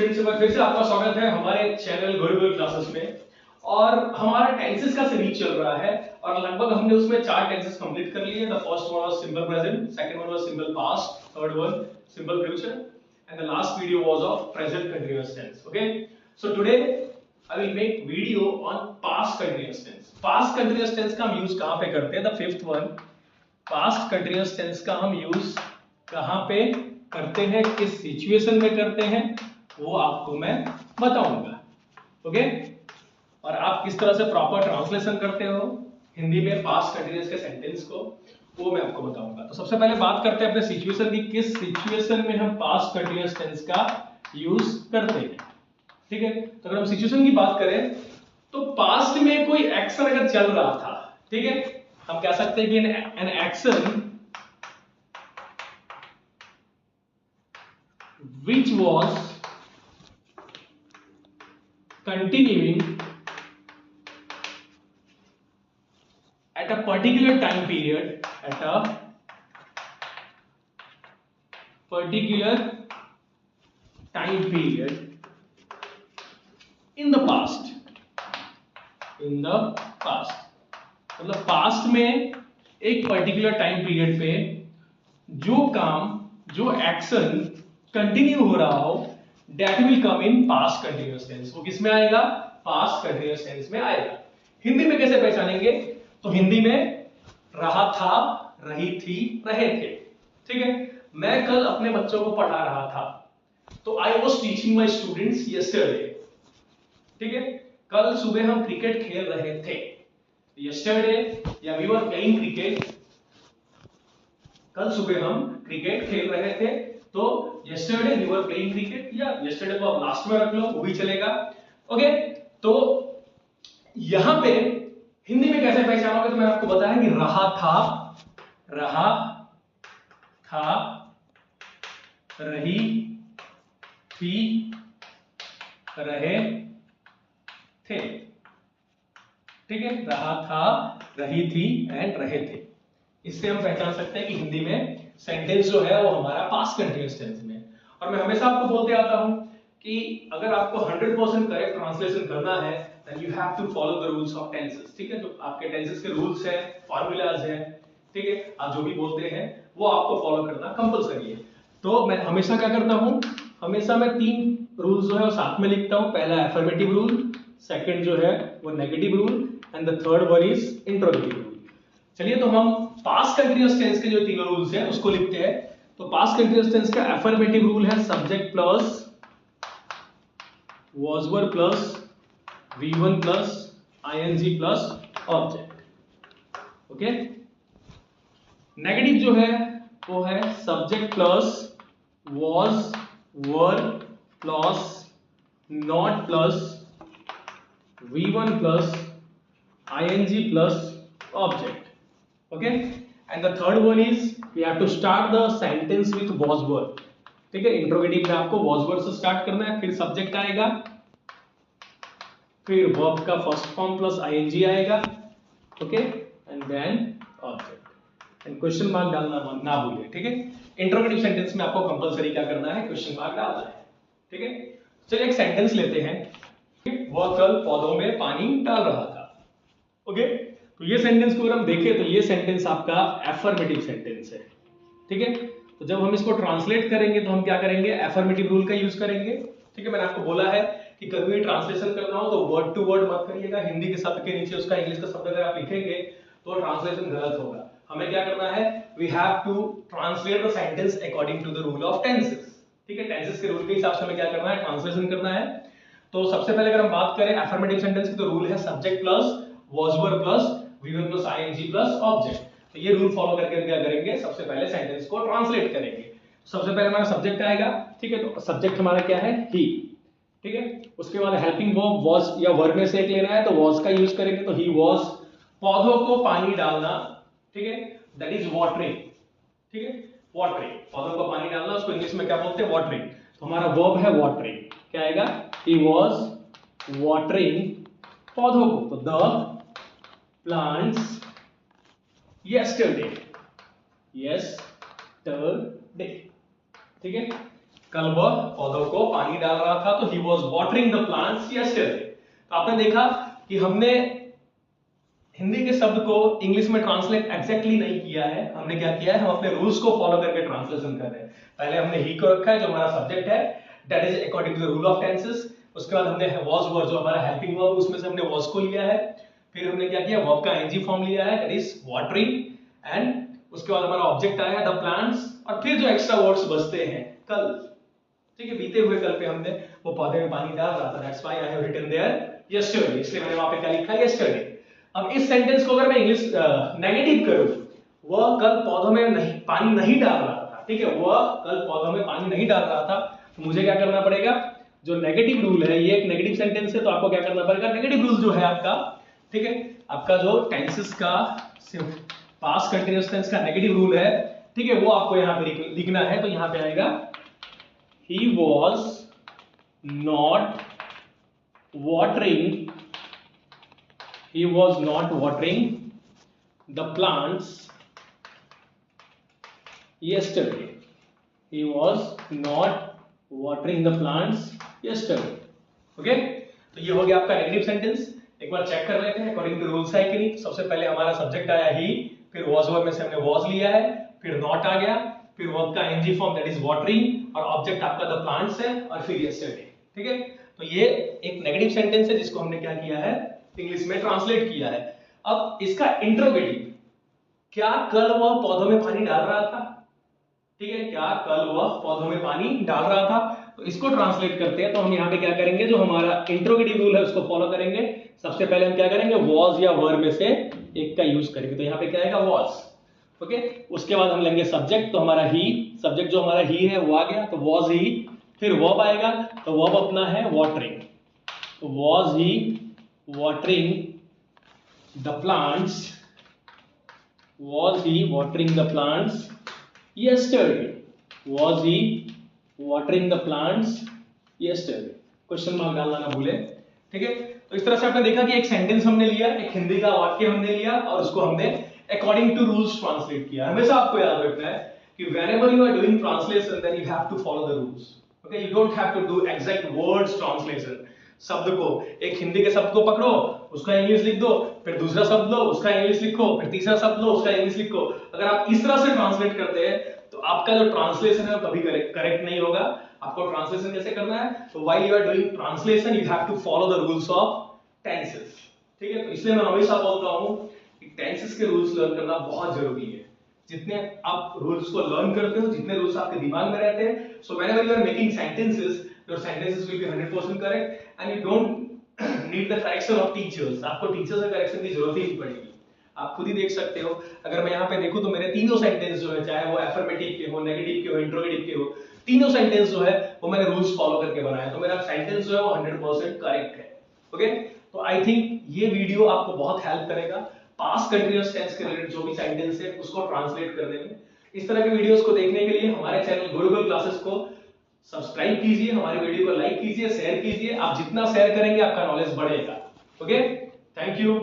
Students, एक बार फिर से आपका स्वागत है हमारे चैनल गुरुकुल क्लासेस में। और हमारा टेंसेस का सीरीज चल रहा है और लगभग हमने उसमें 4 टेंसेस कंप्लीट कर लिए। The first one was simple present, second one was simple past, third one simple future and the last video was of present continuous tense. Okay, so today I will make video on past continuous tense. Past continuous tense का हम use कहां पे करते हैं? The fifth one, past continuous tense का हम use कहां पे करते हैं, किस सिचुएशन में करते हैं, वो आपको मैं बताऊंगा। ओके, और आप किस तरह से प्रॉपर ट्रांसलेशन करते हो हिंदी में पास्ट कंटिन्यूअस के सेंटेंस को, वो मैं आपको बताऊंगा। तो सबसे पहले बात करते हैं अपने सिचुएशन की, किस सिचुएशन में हम पास्ट कंटिन्यूअस टेंस का यूज करते हैं। ठीक है, तो अगर हम सिचुएशन की बात करें तो पास्ट में कोई एक्शन अगर चल रहा था, ठीक है, हम कह सकते हैं कि an action which was continuing at a particular time period, at a particular time period in the past, in the past, मतलब पास्ट में एक पर्टिकुलर टाइम पीरियड पे जो काम, जो एक्शन कंटिन्यू हो रहा हो, that will come in past continuous tense. वो किस में आएगा? पास्ट कंटिन्यूअस टेंस में आएगा। हिंदी में कैसे पहचानेंगे? तो हिंदी में रहा था, रही थी, रहे थे। ठीक है, मैं कल अपने बच्चों को पढ़ा रहा था, तो I was teaching my students yesterday. ठीक है, कल सुबह हम क्रिकेट खेल रहे थे। यस्टरडे या वी वर प्लेइंग क्रिकेट, कल सुबह हम क्रिकेट खेल रहे थे, तो yesterday we were playing cricket, या यस्टरडे को आप लास्ट में रख लो, वो भी चलेगा। ओके, तो यहां पे हिंदी में कैसे पहचानोगे? तो मैंने आपको बताया कि रहा था, रही थी, रहे थे। ठीक है, रहा था, रही थी एंड रहे थे। इससे हम पहचान सकते हैं कि हिंदी में सेंटेंस जो है वो हमारा पास्ट कंटिन्यूअस टेंस में। और मैं हमेशा आपको बोलते आता हूं कि अगर आपको 100% करेक्ट ट्रांसलेशन करना है, then you have to follow the rules of tenses। ठीक है, जो आपके टेंसेस के रूल्स हैं, फॉर्मूलाज हैं, ठीक है, आप जो भी बोलते हैं वो आपको फॉलो करना कंपलसरी है। तो मैं हमेशा क्या करता हूं, हमेशा मैं 3 रूल्स जो है वो साथ में लिखता हूं। पहला एफर्मेटिव रूल, सेकंड जो है वो negative rule, and the third one is interrogative rule. चलिए, तो हम पास्ट कंटिन्यूअस टेंस के जो 3 रूल्स हैं उसको लिखते हैं। तो पास्ट कंटिन्यूअस टेंस का एफर्मेटिव रूल है subject plus was were plus V1 plus ING plus object. Okay, negative जो है वो है subject plus was were plus not plus V1 plus ING plus object. Okay, and the third one is we have to start the sentence with was were। ठीक है, interrogative में आपको was were से start करना है, फिर subject आएगा, फिर वर्ब का फर्स्ट फॉर्म प्लस ing आएगा, okay, and then object. And question mark डालना ना भूलिए। ठीक है, इंट्रोगेटिव सेंटेंस में आपको कंपलसरी क्या करना है? क्वेश्चन मार्क डालना है। ठीक है, चलिए एक सेंटेंस लेते हैं। वह कल पौधों में पानी डाल रहा था। ओके, तो ये सेंटेंस को अगर हम देखें तो ये सेंटेंस आपका एफर्मेटिव सेंटेंस है। ठीक है, तो जब हम इसको ट्रांसलेट करेंगे तो हम क्या करेंगे? एफर्मेटिव रूल का यूज करेंगे। ठीक है, मैंने आपको बोला है कि कभी भी ट्रांसलेशन करना हो तो वर्ड टू वर्ड मत करिएगा। हिंदी के शब्द के नीचे उसका इंग्लिश का शब्द अगर आप लिखेंगे तो ट्रांसलेशन गलत होगा। हमें क्या करना है? We have to translate the sentence according to the rule of tenses. ठीक है, टेंसेस के रूल के हिसाब से हमें क्या करना है? ट्रांसलेशन करना है। तो सबसे पहले अगर हम बात करें एफर्मेटिव सेंटेंस की, तो रूल है subject plus was were plus V1 plus ING plus object. तो ये रूल फॉलो करके क्या करेंगे? सबसे पहले सेंटेंस को ट्रांसलेट करेंगे। सबसे पहले हमारा सब्जेक्ट आएगा। ठीक है, तो सब्जेक्ट हमारा क्या है? ही। ठीक है, उसके बाद हेल्पिंग वर्ब was या वर्ब में से एक लेना है तो was का यूज करेंगे, तो ही was पौधों को पानी डालना। ठीक है, दैट इज वाटरिंग। ठीक है, वाटरिंग, पौधों को पानी डालना, उसको इंग्लिश में क्या बोलते हैं? वाटरिंग। तो हमारा वर्ब है वाटरिंग, क्या आएगा? ही was वाटरिंग पौधों को, तो द plants yesterday। ठीक है, कल वह पौधों को पानी डाल रहा था, तो he was watering the plants yesterday. तो आपने देखा कि हमने हिंदी के शब्द को इंग्लिश में ट्रांसलेट एग्जैक्टली नहीं किया है। हमने क्या किया है, हम अपने रूल्स को फॉलो करके ट्रांसलेशन कर रहे हैं। पहले हमने ही को रखा है जो हमारा सब्जेक्ट है, that is according to the rule of tenses. उसके बाद हमने वाज वर्ब जो हमारा हेल्पिंग वर्ब, उसमें से हमने वाज को लिया है। फिर हमने क्या किया, वर्ब का आईएनजी फॉर्म लिया है, दैट इज वाटरिंग। एंड उसके बाद हमारा ऑब्जेक्ट आया द प्लांट्स, और फिर जो एक्स्ट्रा वर्ड्स बचते हैं कल, ठीक है, बीते हुए कल पे हमने वो पौधे में पानी डाल रहा था, that's why I have written there yesterday, इसलिए मैंने वहां पे क्या लिखा यस्टरडे। अब इस सेंटेंस को अगर मैं इंग्लिश नेगेटिव करूं, वह कल पौधों में पानी नहीं डाल रहा था, ठीक है, वह कल पौधों में पानी नहीं डाल रहा था, तो मुझे क्या करना पड़ेगा, जो नेगेटिव रूल है, ये एक नेगेटिव सेंटेंस है, तो आपको क्या करना पड़ेगा, नेगेटिव रूल जो है आपका, ठीक है, आपका जो टेंसेस का पास्ट कंटीन्यूअस टेंस का नेगेटिव रूल है, ठीक है, वो आपको यहाँ पे लिखना है। तो यहाँ पे आएगा he was not watering the plants yesterday. He was not watering the plants yesterday. Okay, तो ये हो गया आपका नेगेटिव सेंटेंस। एक बार चेक कर लेते हैं अकॉर्डिंग टू रूल्स है कि नहीं। सबसे पहले हमारा सब्जेक्ट आया ही, फिर was वर्ब में से हमने was लिया है, फिर not आ गया, फिर वर्ब का ing form that is watering, और ऑब्जेक्ट आपका द प्लांट्स है, और फिर यस्टरडे, ठीक है। तो ये एक नेगेटिव सेंटेंस है जिसको हमने क्या किया है, इंग्लिश में ट्रांसलेट किया है। अब इसका इंट्रोगेटिव, क्या कल वह पौधों में पानी डाल रहा था, ठीक है, क्या कल वह पौधों में पानी डाल रहा था, तो इसको ट्रांसलेट करते हैं। तो हम यहाँ पे क्या करेंगे, जो हमारा इंट्रोगेटिव रूल है उसको फॉलो करेंगे। सबसे पहले हम क्या करेंगे, was या were में से एक का यूज करेंगे। तो यहाँ पे क्या आएगा, was, ओके। उसके बाद हम लेंगे सब्जेक्ट, तो हमारा ही, सब्जेक्ट जो हमारा ही है वो आ गया, तो was ही। फिर वर्ब आएगा, तो वर्ब अपना है वाटरिंग, तो was he watering the plants, was he watering the plants yesterday, was he watering the plants yesterday, question mark डालना ना भूले, ठीक है। तो इस तरह से आपने देखा कि एक सेंटेंस हमने लिया, एक हिंदी का वाक्य हमने लिया, और उसको हमने अकॉर्डिंग टू रूल्स ट्रांसलेट किया। हमेशा आपको याद रखना है कि whenever you are doing translation then you have to follow the rules, okay, you don't have to do exact words translation। शब्द को, एक हिंदी के शब्द को पकड़ो, उसका इंग्लिश लिख दो, फिर दूसरा शब्द लो, उसका इंग्लिश लिखो, फिर तीसरा शब्द लो, उसका इंग्लिश लिखो। अगर आप इस तरह से ट्रांसलेट करते हैं तो आपका जो ट्रांसलेशन है वो कभी करेक्ट नहीं होगा। आपको ट्रांसलेशन कैसे करना है, तो while you are doing translation you have to follow the rules of tenses, ठीक है। तो इसलिए मैं हमेशा बोलता हूं कि टेंसेस के रूल्स लर्न करना बहुत जरूरी है। जितने आप रूल्स को लर्न करते हो, जितने रूल्स आपके दिमाग में रहते हैं, so whenever you are making sentences, your sentences will be 100% correct and you don't need the correction of teachers। आपको टीचर से करेक्शन की जरूरत ही नहीं पड़ेगी। आप खुद ही देख सकते हो, अगर मैं यहाँ पे देखूं तो मेरे तीनों सेंटेंस जो है, चाहे वो एफर्मेटिव के हो, नेगेटिव के हो, इंट्रोगेटिव के हो, तीनों सेंटेंस जो है वो मैंने रूल्स फॉलो करके बनाया, तो मेरा सेंटेंस जो है वो 100% करेक्ट है, ओके। तो आई थिंक ये वीडियो आपको बहुत हेल्प करेगा पास्ट कंटीन्यूअस टेंस के रिलेटेड जो भी सेंटेंस है उसको ट्रांसलेट करने में। इस तरह के वीडियोस को देखने के लिए हमारे चैनल गुरुकुल क्लासेस को सब्सक्राइब कीजिए, हमारे वीडियो को लाइक कीजिए, शेयर कीजिए। आप जितना शेयर करेंगे आपका नॉलेज बढ़ेगा, ओके। Thank you.